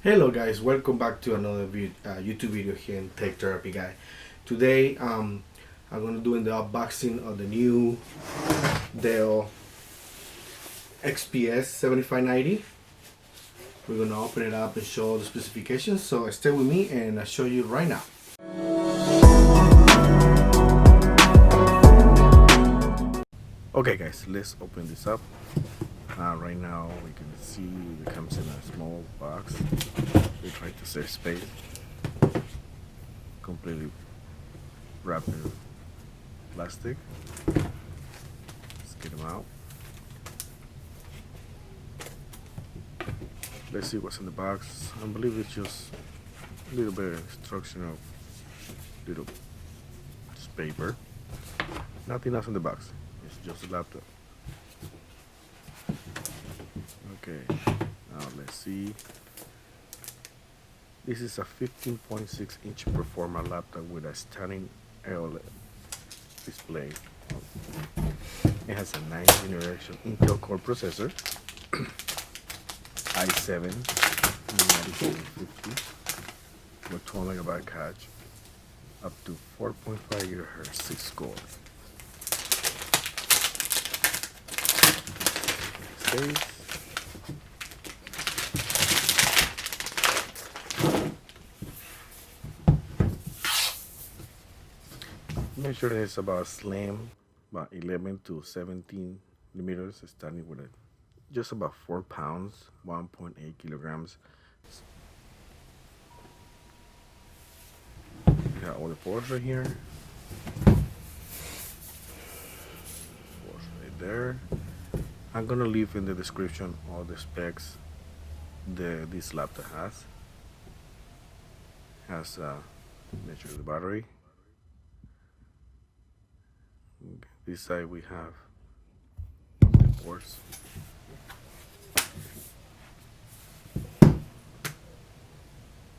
Hello guys, welcome back to another YouTube video here in Tech Therapy Guy. Today I'm going to do the unboxing of the new DELL XPS 7590. We're going to open it up and show the specifications, so stay with me and I'll show you right now. Okay guys, let's open this up. Right now we can see it comes in a small box. They try to save space. Completely wrapped in plastic. Let's get them out. Let's see what's in the box. I believe it's just a little bit of instruction of little just paper. Nothing else in the box. It's just a laptop. Okay, now let's see. This is a 15.6-inch Performa laptop with a stunning OLED display. It has a 9th generation Intel Core processor, i7 9750 with 12 MB cache, up to 4.5 GHz 6 core. Space. Measure is about slim, about 11 to 17 millimeters, starting with just about 4 pounds, 1.8 kilograms. We got all the ports right here. Ports right there. I'm gonna leave in the description all the specs this laptop has. Has measure the battery. This side we have the ports.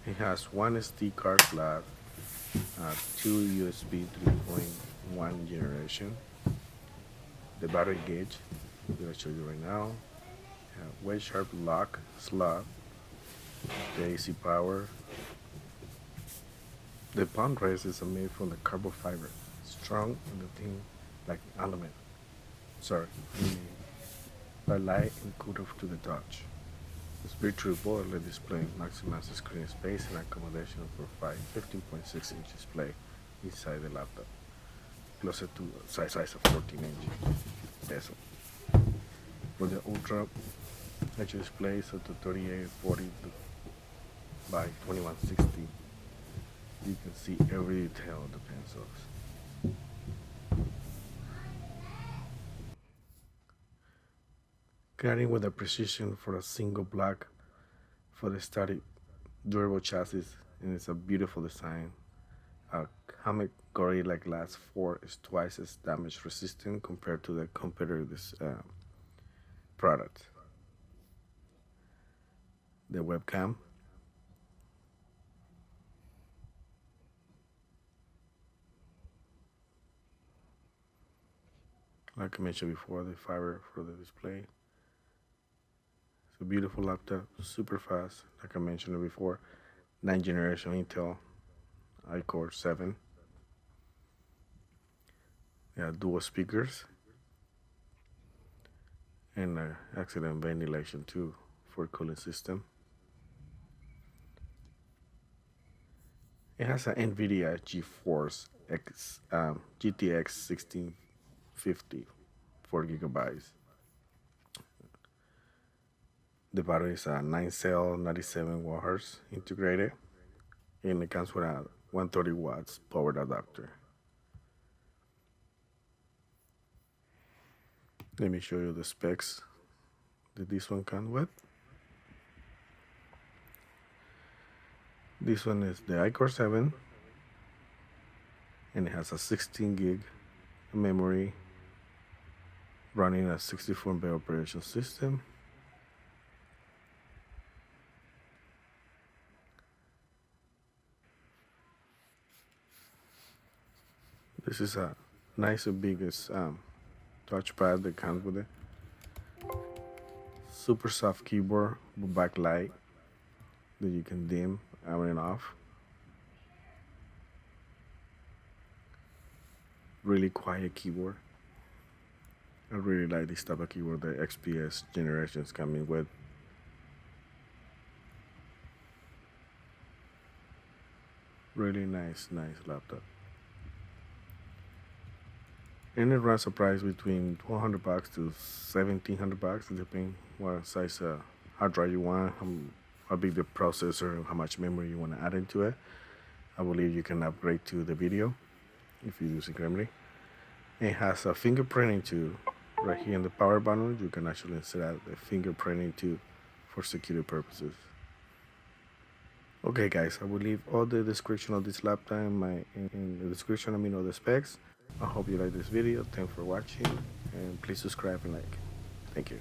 It has one SD card slot, 2 USB 3.1 generation, the battery gauge, I'm going to show you right now, UltraSharp lock slot, the AC power. The palm rest is made from the carbon fiber, strong and the thin like element. Sorry, but light and cool to the touch. This virtual borderless display maximizes screen space and accommodation for 15.6-inch display inside the laptop, closer to size of 14-inch bezel. For the ultra HD display, so to 3840 by 2160, you can see every detail of the pencils. Carrying with a precision for a single block for the static durable chassis, and it's a beautiful design. A Comic Gorilla Glass 4 is twice as damage resistant compared to the competitor's product. The webcam. Like I mentioned before, the fiber for the display. It's a beautiful laptop, super fast, like I mentioned before. 9th generation Intel iCore 7. Dual speakers and accident ventilation too for cooling system. It has an NVIDIA GeForce GTX 1650, 4 gigabytes. The battery is a 9-cell 97 watt-hours integrated, and it comes with a 130 watts power adapter. Let me show you the specs that this one comes with. This one is the iCore 7, and it has a 16 gig memory running a 64-bit operation system. This is a nice and biggest touchpad that comes with it. Super soft keyboard with backlight. that you can dim on and off. Really quiet keyboard. I really like this type of keyboard that XPS generations coming with. Really nice laptop. And it runs a price between $1,200 to $1,700, depending what size hard drive you want, how big the processor, how much memory you want to add into it. I believe you can upgrade to the video if you use it Gremlin. It has a fingerprinting too. Right here in the power button, you can actually insert the fingerprinting too for security purposes. Okay guys, I will leave all the description of this laptop in the description, all the specs. I hope you like this video. Thanks for watching, and please subscribe and like. Thank you.